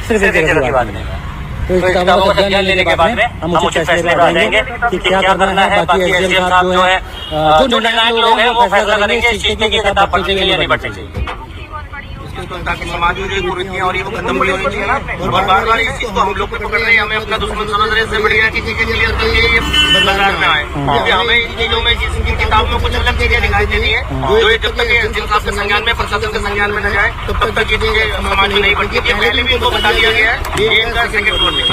सिर्फ एक जगह की बात नहीं है। तो इस किताबों का ज्ञान लेने के बाद में हम उचित फैसले पर आ जाएंगे कि क्या करना है। बाकी एसडीएम साहब जो है, जो निर्णायक लोग हैं वो फैसला करेंगे इस चीज की किताब पढ़नी चाहिए या नहीं पढ़नी चाहिए, ताकि समाज में जो कुरीतियां और ये खत्म भी होनी चाहिए ना। और बार बार इस चीज को हम लोग को पकड़ रहे हैं, हमें अपना दुश्मन समझ रहे हैं, इससे बढ़िया की चीजें क्लियर करके ये बाजार में आए। क्योंकि हमें इन चीजों में जिसकी किताब में कुछ अलग चीजें दिखाई देती है, जो ये जब तक एसडीएम साहब के संज्ञान में, प्रशासन के संज्ञान में न जाए तब तक ये चीजें समाज में नहीं बढ़ती। ये पहले भी इनको बता दिया गया है, ये इनका सेकंड फ्लोर में।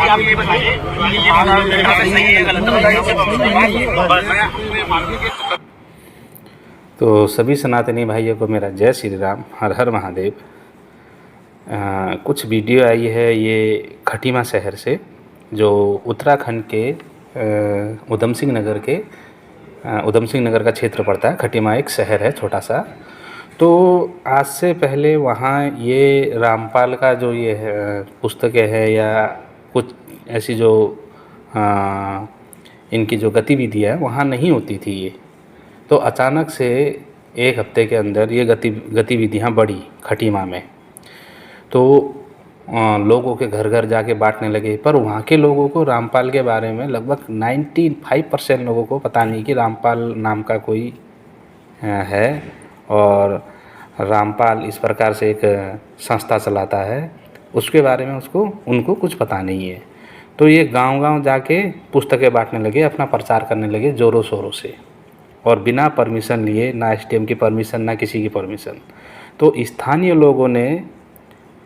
आप ये बताइए सही है गलत है। तो सभी सनातनी भाइयों को मेरा जय श्री राम, हर हर महादेव। कुछ वीडियो आई है ये खटीमा शहर से, जो उत्तराखंड के उधम सिंह नगर का क्षेत्र पड़ता है। खटीमा एक शहर है छोटा सा। तो आज से पहले वहाँ ये रामपाल का जो ये है पुस्तकें है या कुछ ऐसी जो इनकी जो गतिविधियाँ वहाँ नहीं होती थी ये। तो अचानक से एक हफ्ते के अंदर ये गतिविधियाँ बढ़ी खटीमा में। तो लोगों के घर घर जाके बांटने लगे। पर वहाँ के लोगों को रामपाल के बारे में लगभग 95% लोगों को पता नहीं कि रामपाल नाम का कोई है और रामपाल इस प्रकार से एक संस्था चलाता है, उसके बारे में उनको कुछ पता नहीं है। तो ये गांव-गांव जाके पुस्तकें बांटने लगे, अपना प्रचार करने लगे ज़ोरों शोरों से, और बिना परमिशन लिए, ना एसडीएम की परमिशन ना किसी की परमिशन। तो स्थानीय लोगों ने,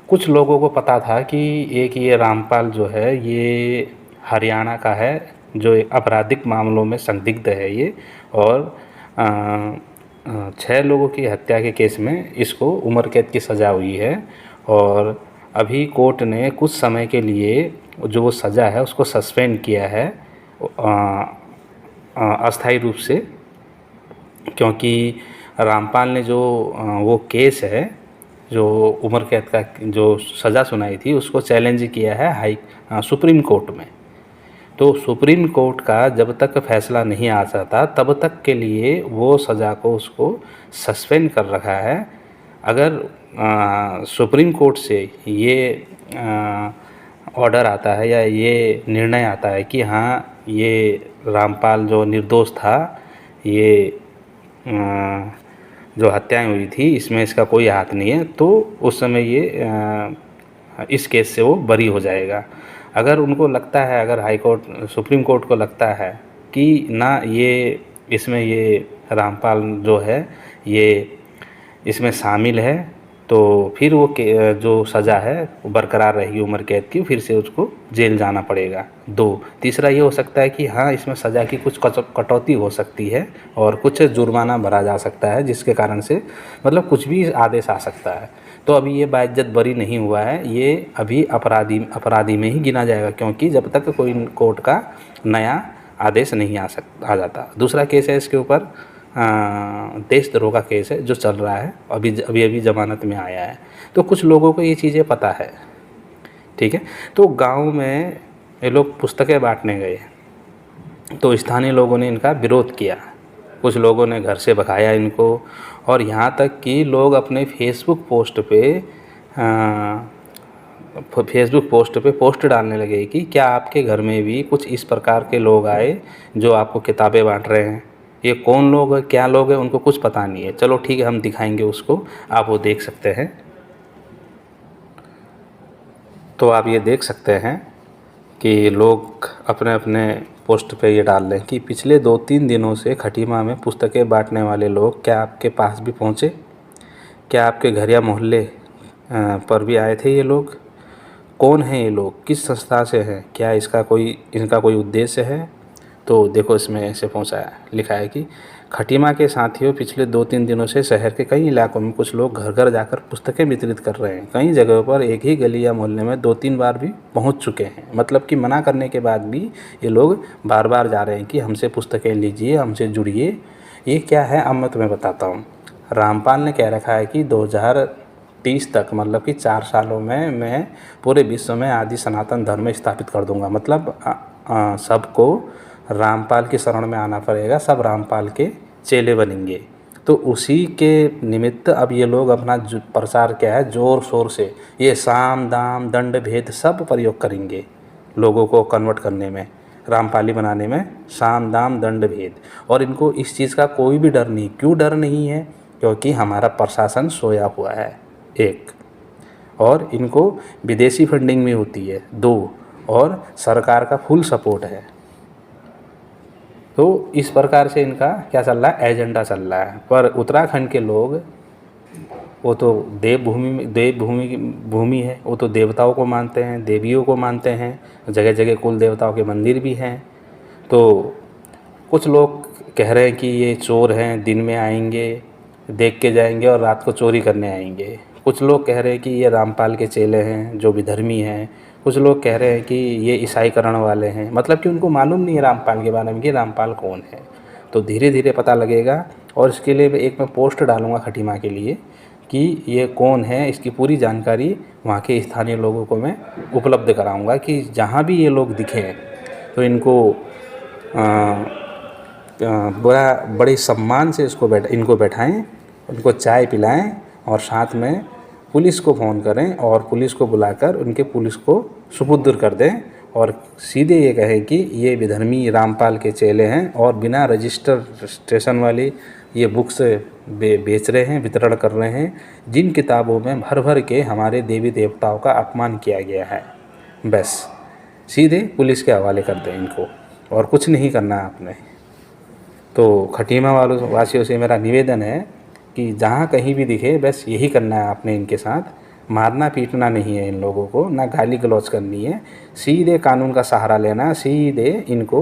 कुछ लोगों को पता था कि एक ये रामपाल जो है ये हरियाणा का है, जो आपराधिक मामलों में संदिग्ध है ये, और 6 लोगों की हत्या के केस में इसको उम्र कैद की सज़ा हुई है। और अभी कोर्ट ने कुछ समय के लिए जो वो सज़ा है उसको सस्पेंड किया है अस्थायी रूप से, क्योंकि रामपाल ने जो वो केस है, जो उम्र कैद का जो सज़ा सुनाई थी, उसको चैलेंज किया है सुप्रीम कोर्ट में। तो सुप्रीम कोर्ट का जब तक फैसला नहीं आ जाता तब तक के लिए वो सज़ा को उसको सस्पेंड कर रखा है। अगर सुप्रीम कोर्ट से ये ऑर्डर आता है या ये निर्णय आता है कि हाँ ये रामपाल जो निर्दोष था, ये जो हत्याएं हुई थी इसमें इसका कोई हाथ नहीं है, तो उस समय ये इस केस से वो बरी हो जाएगा। अगर उनको लगता है, अगर हाई कोर्ट सुप्रीम कोर्ट को लगता है कि ना ये इसमें ये रामपाल जो है ये इसमें शामिल है, तो फिर वो जो सज़ा है वो बरकरार रहेगी उम्र कैद की, फिर से उसको जेल जाना पड़ेगा। 2, तीसरा ये हो सकता है कि हाँ इसमें सज़ा की कुछ कटौती हो सकती है और कुछ जुर्माना भरा जा सकता है, जिसके कारण से मतलब कुछ भी आदेश आ सकता है। तो अभी ये बाइज्जत बरी नहीं हुआ है, ये अभी अपराधी में ही गिना जाएगा, क्योंकि जब तक कोई कोर्ट का नया आदेश नहीं आ जाता। दूसरा केस है इसके ऊपर देशद्रोह का केस है जो चल रहा है, अभी ज़मानत में आया है। तो कुछ लोगों को ये चीज़ें पता है, ठीक है। तो गांव में ये लोग पुस्तकें बांटने गए, तो स्थानीय लोगों ने इनका विरोध किया, कुछ लोगों ने घर से भगाया इनको, और यहाँ तक कि लोग अपने फेसबुक पोस्ट पे पोस्ट डालने लगे कि क्या आपके घर में भी कुछ इस प्रकार के लोग आए जो आपको किताबें बांट रहे हैं। ये कौन लोग है, क्या लोग हैं, उनको कुछ पता नहीं है। चलो ठीक है, हम दिखाएंगे उसको, आप वो देख सकते हैं। तो आप ये देख सकते हैं कि लोग अपने अपने पोस्ट पे ये डाल रहे हैं कि पिछले 2-3 दिनों से खटीमा में पुस्तकें बांटने वाले लोग क्या आपके पास भी पहुँचे, क्या आपके घर या मोहल्ले पर भी आए थे ये लोग, कौन हैं ये लोग, किस संस्था से हैं, क्या इनका कोई उद्देश्य है। तो देखो इसमें ऐसे पहुँचा है, लिखा है कि खटीमा के साथियों, पिछले 2-3 दिनों से शहर के कई इलाकों में कुछ लोग घर घर जाकर पुस्तकें वितरित कर रहे हैं। कई जगहों पर एक ही गली या मोहल्ले में 2-3 बार भी पहुंच चुके हैं। मतलब कि मना करने के बाद भी ये लोग बार बार जा रहे हैं कि हमसे पुस्तकें लीजिए, हमसे जुड़िए। ये क्या है अब मैं तुम्हें बताता हूँ। रामपाल ने कह रखा है कि 2030 तक, मतलब कि 4 सालों में मैं पूरे विश्व में आदि सनातन धर्म स्थापित कर दूँगा। मतलब सबको रामपाल की शरण में आना पड़ेगा, सब रामपाल के चेले बनेंगे। तो उसी के निमित्त अब ये लोग अपना प्रसार क्या है, ज़ोर शोर से ये साम दाम दंड भेद सब प्रयोग करेंगे लोगों को कन्वर्ट करने में, रामपाली बनाने में, साम दाम दंड भेद। और इनको इस चीज़ का कोई भी डर नहीं। क्यों डर नहीं है? क्योंकि हमारा प्रशासन सोया हुआ है, एक, और इनको विदेशी फंडिंग भी होती है, दो, और सरकार का फुल सपोर्ट है। तो इस प्रकार से इनका क्या चल रहा है, एजेंडा चल रहा है। पर उत्तराखंड के लोग, वो तो भूमि है, वो तो देवताओं को मानते हैं, देवियों को मानते हैं, जगह जगह कुल देवताओं के मंदिर भी हैं। तो कुछ लोग कह रहे हैं कि ये चोर हैं, दिन में आएंगे, देख के जाएंगे और रात को चोरी करने आएंगे। कुछ लोग कह रहे हैं कि ये रामपाल के चेले हैं जो विधर्मी हैं। कुछ लोग कह रहे हैं कि ये ईसाईकरण वाले हैं, मतलब कि उनको मालूम नहीं है रामपाल के बारे में कि रामपाल कौन है। तो धीरे धीरे पता लगेगा। और इसके लिए मैं पोस्ट डालूँगा खटीमा के लिए कि ये कौन है, इसकी पूरी जानकारी वहाँ के स्थानीय लोगों को मैं उपलब्ध कराऊँगा कि जहाँ भी ये लोग दिखें तो इनको बड़े सम्मान से इनको बैठाएं, उनको चाय पिलाएं और साथ में पुलिस को फ़ोन करें और पुलिस को बुलाकर उनके पुलिस को सुपुर्द कर दें और सीधे ये कहें कि ये विधर्मी रामपाल के चेले हैं और बिना रजिस्ट्रेशन वाली ये बुक्स बेच रहे हैं, वितरण कर रहे हैं, जिन किताबों में भर भर के हमारे देवी देवताओं का अपमान किया गया है। बस सीधे पुलिस के हवाले कर दें इनको, और कुछ नहीं करना आपने। तो खटीमा वासियों से मेरा निवेदन है कि जहाँ कहीं भी दिखे बस यही करना है आपने इनके साथ, मारना पीटना नहीं है इन लोगों को, ना गाली गलौज करनी है, सीधे कानून का सहारा लेना, सीधे इनको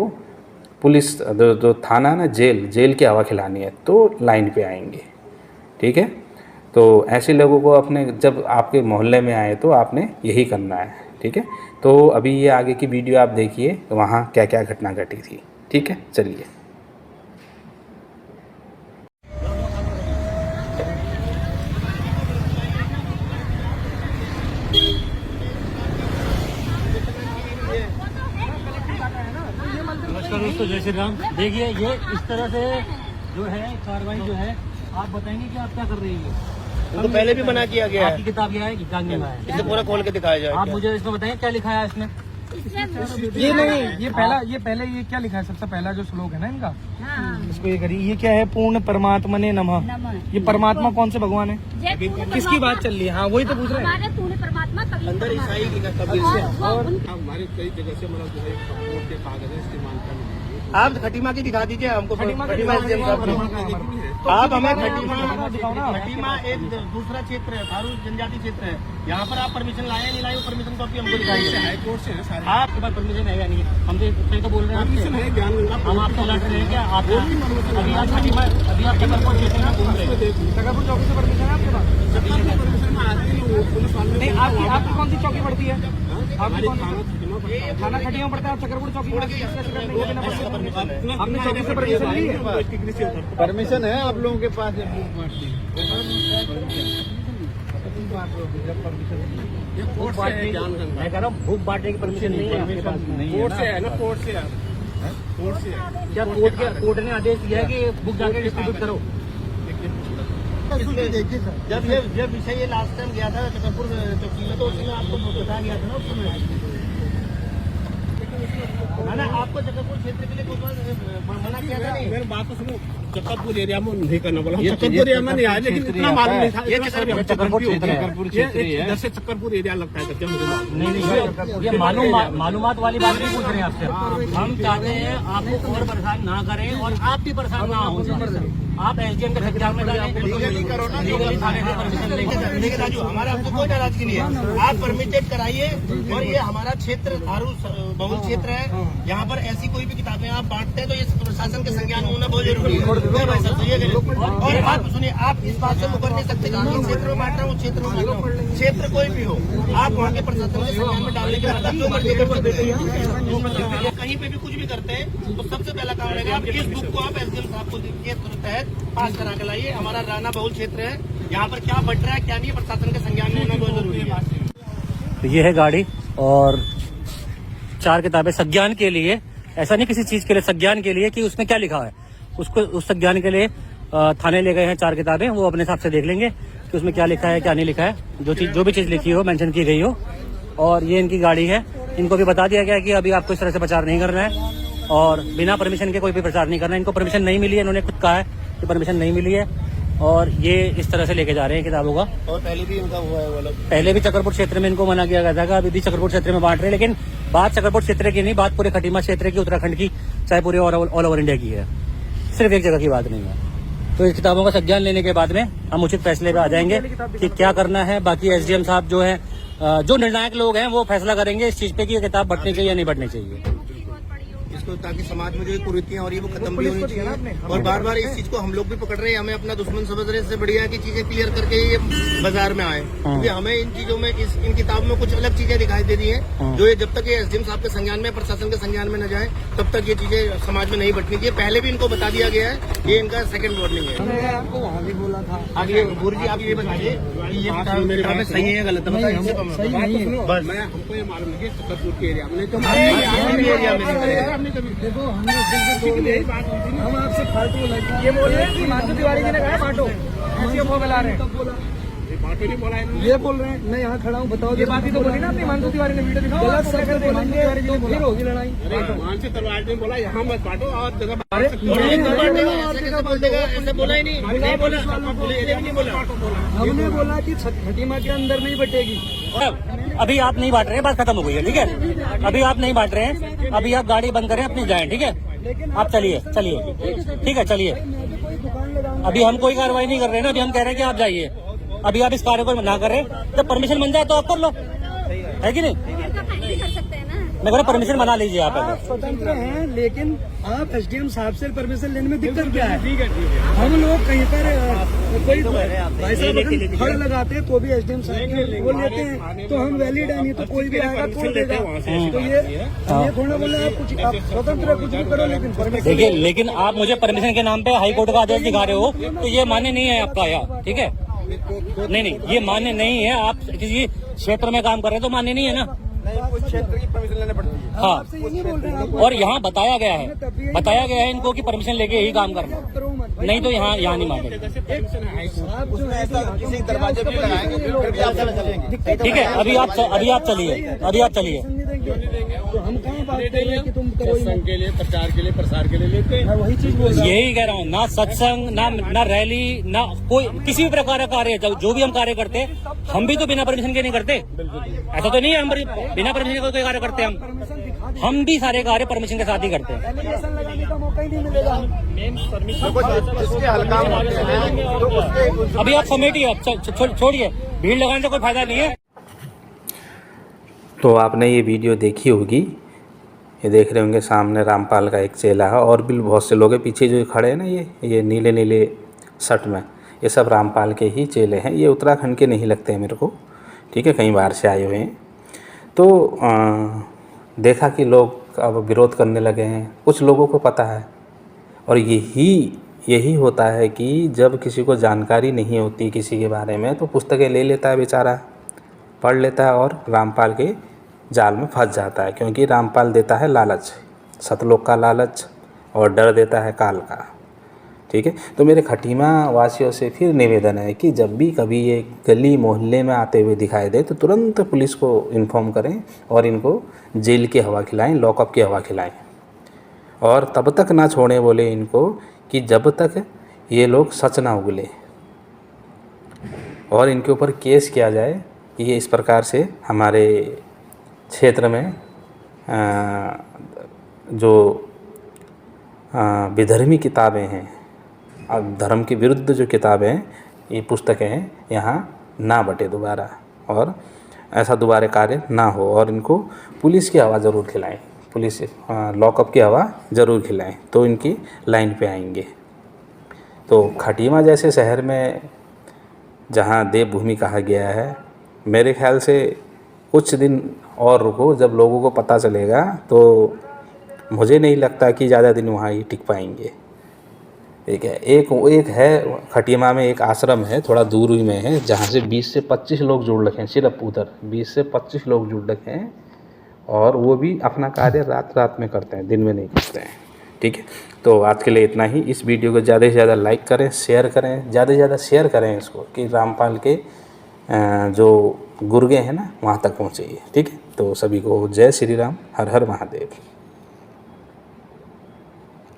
पुलिस जो थाना ना जेल की हवा खिलानी है तो लाइन पे आएंगे। ठीक है? तो ऐसे लोगों को अपने जब आपके मोहल्ले में आए तो आपने यही करना है। ठीक है? तो अभी ये आगे की वीडियो आप देखिए वहाँ क्या क्या घटना घटी थी। ठीक है, चलिए। नमस्कार दोस्तों, जय श्री राम। देखिए ये इस तरह से जो है कार्रवाई जो है, आप बताएंगे कि आप क्या कर रही है? तो पहले भी मना किया गया है। आपकी किताब यह है कि जानने में है, इसे पूरा खोल के दिखाया जाए। आप मुझे इसमें बताएंगे क्या लिखा है इसमें? ये नहीं, ये पहले ये क्या लिखा है? सबसे पहला जो श्लोक है ना इनका, इसको ये करिए। ये क्या है? पूर्ण परमात्मा ने नमः। ये परमात्मा कौन से भगवान है? किसकी बात चल रही है? हाँ वही तो पूछ रहे हैं। पूर्ण परमात्मा अंदर ईसाई की कबीर से हमारे कई जगह से मतलब जो है सपोर्ट के कागज है इस्तेमाल करने। आप खटीमा की दिखा दीजिए हमको। खटीमा आप हमें खटीमा एक दूसरा क्षेत्र है, थारू जनजाति क्षेत्र है। यहाँ पर आप परमिशन लाए नहीं लाए, वो परमिशन कॉपी हमको दिखाइए। हाईकोर्ट से है सारे। आपके पास परमिशन है या नहीं? हम तो सही तो बोल रहे हैं परमिशन है, ज्ञानगंगा हम आपसे लड़ रहे हैं क्या? आप अभी आप खटीमा, अभी आप चकरपुर क्षेत्र में घूम रहे हैं। चकरपुर चौकी से परमिशन है आपके पास? परमिशन में आते हैं पुलिस वाले। नहीं, आपकी कौन सी चौकी पड़ती है? आपकी थाना खटिया पड़ता है, आप चकरपुर चौकी पड़ती है। आपने चौकी से परमिशन ली है? परमिशन है आप लोगों के पास? मैं कह रहा हूँ भूख बांटने की परमिशन नहीं है आपके पास? कोर्ट से है ना, कोर्ट से है, कोर्ट से है। क्या कोर्ट ने आदेश दिया है कि बुक जाके डिस्ट्रीब्यूट करो? जब विषय ये लास्ट टाइम गया था चकरपुर चौकी में, तो उसमें आपको बताया गया था ना उस समय, ना आपको चकरपुर क्षेत्र के लिए मना किया था नहीं? मेरी बात तो सुनो, चकरपुर एरिया में नहीं करना बोला। चकरपुर एरिया में नहीं आया, लेकिन इतना मालूम नहीं था। ये चकरपुर इधर से चक्करपुर एरिया लगता है क्या? मुझे नहीं, ये मालूमात वाली बात नहीं पूछ रहे हैं आपसे। हम चाहते हैं आपको और परेशान ना करें और आप भी परेशान ना हो। आप एसडीएम के खिलाफ में लीगली करो ना, लीगली थाने से परमिशन लेंगे। लेकिन राजू हमारा आपसे कोई नाराजगी नहीं है, आप परमिटेड कराइए। और ये हमारा क्षेत्र थारू बहुल क्षेत्र है, यहाँ पर ऐसी कोई भी किताबें आप बांटते हैं तो ये प्रशासन के संज्ञान में होना बहुत जरूरी है। और आप सुनिए, आप इस बात से मुकर नहीं सकते कि इस क्षेत्र में बांट रहा हूँ, क्षेत्र में बांट रहा हूँ। क्षेत्र कोई भी हो, आप वहाँ के प्रशासन के संज्ञान में डालने के बाद आप जो मर्जी कर सकते हैं। कहीं पे भी कुछ भी करते हैं तो सबसे पहला काम रहेगा आप इस बुक को आप एसडीएम साहब को के तहत पास करा के लाइए। हमारा राना बहुल क्षेत्र है, यहाँ पर क्या बट रहा है क्या नहीं, प्रशासन के संज्ञान में होना बहुत जरूरी है। तो ये है गाड़ी और 4 किताबें संज्ञान के लिए, ऐसा नहीं किसी चीज के लिए, संज्ञान के लिए कि उसमें क्या लिखा है, उसको उस संज्ञान के लिए थाने ले गए हैं 4 किताबें, वो अपने हिसाब से देख लेंगे कि उसमें क्या लिखा है क्या नहीं लिखा है। जो भी चीज़ लिखी हो, मेंशन की गई हो। और ये इनकी गाड़ी है। इनको भी बता दिया गया है कि अभी आपको इस तरह से प्रचार नहीं करना है और बिना परमिशन के कोई भी प्रचार नहीं करना है। इनको परमिशन नहीं मिली है, इन्होंने खुद कहा है कि परमिशन नहीं मिली है और ये इस तरह से लेके जा रहे हैं किताबों का। और पहले भी इनका हुआ है वाला, पहले भी चक्रपुर क्षेत्र में इनको मना किया गया था, अभी भी चक्रपुर क्षेत्र में बांट रहे हैं। लेकिन बात चक्रपुर क्षेत्र की नहीं, बात पूरे खटीमा क्षेत्र की, उत्तराखंड की, चाहे पूरे ऑल ओवर इंडिया की है। सिर्फ एक जगह की बात नहीं है। तो इस किताबों का संज्ञान लेने के बाद में हम उचित फैसले पे आ जाएंगे कि क्या करना है। बाकी एसडीएम साहब जो है, जो निर्णायक लोग हैं, वो फैसला करेंगे इस चीज पे कि ये किताब बंटनी चाहिए या नहीं बंटनी चाहिए। इसको ताकि समाज में जो कुरीतियां और ये वो खत्म भी होनी चाहिए। और बार बार इस चीज को हम लोग भी पकड़ रहे हैं, हमें अपना दुश्मन समझ रहे हैं। इससे बढ़िया की चीजें क्लियर करके ये बाजार में आए, क्योंकि हमें इन चीजों में इन किताबों में कुछ अलग चीजें दिखाई दे रही हैं जो ये जब तक ये एसडीएम साहब के संज्ञान में, प्रशासन के संज्ञान में न जाए, तब तक ये चीजें समाज में नहीं बंटनी चाहिए। पहले भी इनको बता दिया गया है, ये इनका सेकंड वार्निंग है। आपको वहाँ भी बोला था। आगे गुरु जी आप ये बताइए कि ये किताबें सही है या गलत है? सही नहीं है। बस मैं हमको ये मालूम है कि चक्रपुर के एरिया में तो एरिया में देखो हम आपसे फालतू ये बोल रहे हैं कि माधु तिवारी जी ने कहा बांटो, ऐसे वो बता रहे हैं। बाटो नहीं बोला है, ये बोल रहे हैं, मैं यहाँ खड़ा हूँ, बताओ। ये बात ही तो बोली ना आपने, माधु तिवारी ने वीडियो दिखाओ। गलत शब्द बोलेंगे तो फिर होगी लड़ाई। वहाँ से तलवार ने बोला यहाँ मत बांटो और जगह ऐसे बोला ही नहीं बोला। हमने बोला कि खटीमा के अंदर नहीं बटेगी। अभी आप नहीं बांट रहे हैं, बात खत्म हो गई है, ठीक है। अभी आप नहीं बांट रहे हैं, अभी आप गाड़ी बंद करें, अपनी जाएं, ठीक है। आप चलिए, ठीक है, चलिए। अभी हम कोई कार्रवाई नहीं कर रहे हैं ना, अभी हम कह रहे हैं कि आप जाइए। अभी आप इस कार्य को ना कर रहे, जब परमिशन बन जाए तो आप कर लो, है कि नहीं? मैं कह रहा परमिशन बना लीजिए आप स्वतंत्र हैं, लेकिन आप एसडीएम साहब से परमिशन लेने में दिक्कत क्या है? हम लोग कहीं पर कोई भाई साहब फड़ लगाते हैं तो भी एसडीएम साहब वो लेते हैं, तो हम वैलिड है, नहीं तो कोई भी आएगा तोड़ देगा। तो ये थोड़ा बोला आप कुछ, आप स्वतंत्र कुछ भी करो, लेकिन परमिशन देखिए। लेकिन आप मुझे परमिशन के नाम पे हाई कोर्ट का आदेश दिखा रहे हो, तो ये मान्य नहीं है आपका यहाँ, ठीक है। नहीं, ये मान्य नहीं है। आप किसी क्षेत्र में काम कर रहे हैं तो मान्य नहीं है ना। क्षेत्र की परमिशन लेने पड़ती है। हाँ, और यहाँ बताया गया है इनको कि परमिशन लेके ही काम करना, नहीं तो यहाँ नहीं मानेंगे। ठीक है, अभी आप चलिए। तो हम कहाँ बात कर रहे हैं कि तुम करो? सत्संग के लिए, प्रचार के लिए, प्रसार के लिए लेते हैं। वही चीज बोल रहा हूँ। यही कह रहा हूँ, ना सत्संग, ना रैली, ना कोई किसी भी प्रकार का कार्य, जो भी हम कार्य करते हैं, हम भी तो बिना परमिशन के नहीं करते। ऐसा तो नहीं है हम बिना परमिशन के कोई कार्य करते हैं। हम भी सारे कार्य परमिशन के साथ ही करते हैं। एलिगेशन लगाने का मौका ही नहीं मिलेगा। अभी आप समेटिए, छोड़िए, भीड़ लगाने से कोई फायदा नहीं है। तो आपने ये वीडियो देखी होगी, ये देख रहे होंगे सामने रामपाल का एक चेला है और भी बहुत से लोग हैं पीछे जो खड़े हैं ना, ये नीले शर्ट में, ये सब रामपाल के ही चेले हैं। ये उत्तराखंड के नहीं लगते हैं मेरे को, ठीक है, कहीं बाहर से आए हुए हैं। तो देखा कि लोग अब विरोध करने लगे हैं, कुछ लोगों को पता है। और यही होता है कि जब किसी को जानकारी नहीं होती किसी के बारे में, तो पुस्तकें ले लेता है बेचारा, पढ़ लेता है और रामपाल के जाल में फंस जाता है। क्योंकि रामपाल देता है लालच, सतलोक का लालच, और डर देता है काल का, ठीक है। तो मेरे खटीमा वासियों से फिर निवेदन है कि जब भी कभी ये गली मोहल्ले में आते हुए दिखाई दे तो तुरंत पुलिस को इन्फॉर्म करें और इनको जेल की हवा खिलाएं, लॉकअप की हवा खिलाएं। और तब तक ना छोड़ें बोले इनको कि जब तक ये लोग सच ना उगले, और इनके ऊपर केस किया जाए कि ये इस प्रकार से हमारे क्षेत्र में जो विधर्मी किताबें हैं, धर्म के विरुद्ध जो किताबें हैं, ये पुस्तकें हैं, यहाँ ना बटे दोबारा, और ऐसा दोबारा कार्य ना हो। और इनको पुलिस की हवा ज़रूर खिलाएं, पुलिस लॉकअप की हवा ज़रूर खिलाएं, तो इनकी लाइन पे आएंगे। तो खटीमा जैसे शहर में जहाँ देवभूमि कहा गया है, मेरे ख्याल से कुछ दिन और रुको, जब लोगों को पता चलेगा तो मुझे नहीं लगता कि ज़्यादा दिन वहाँ ही टिक पाएंगे। ठीक है, एक है खटीमा में एक आश्रम है, थोड़ा दूर ही में है, जहाँ से 20 से 25 लोग जुड़ रखे हैं, सिर्फ उधर 20 से 25 लोग जुड़ रखे हैं, और वो भी अपना कार्य रात में करते हैं, दिन में नहीं करते हैं। ठीक है, तो आज के लिए इतना ही। इस वीडियो को ज़्यादा से ज़्यादा लाइक करें, शेयर करें, ज़्यादा से ज़्यादा शेयर करें इसको, कि रामपाल के जो गुर्गे हैं ना वहाँ तक पहुँचे ये, ठीक है। तो सभी को जय श्री राम, हर हर महादेव।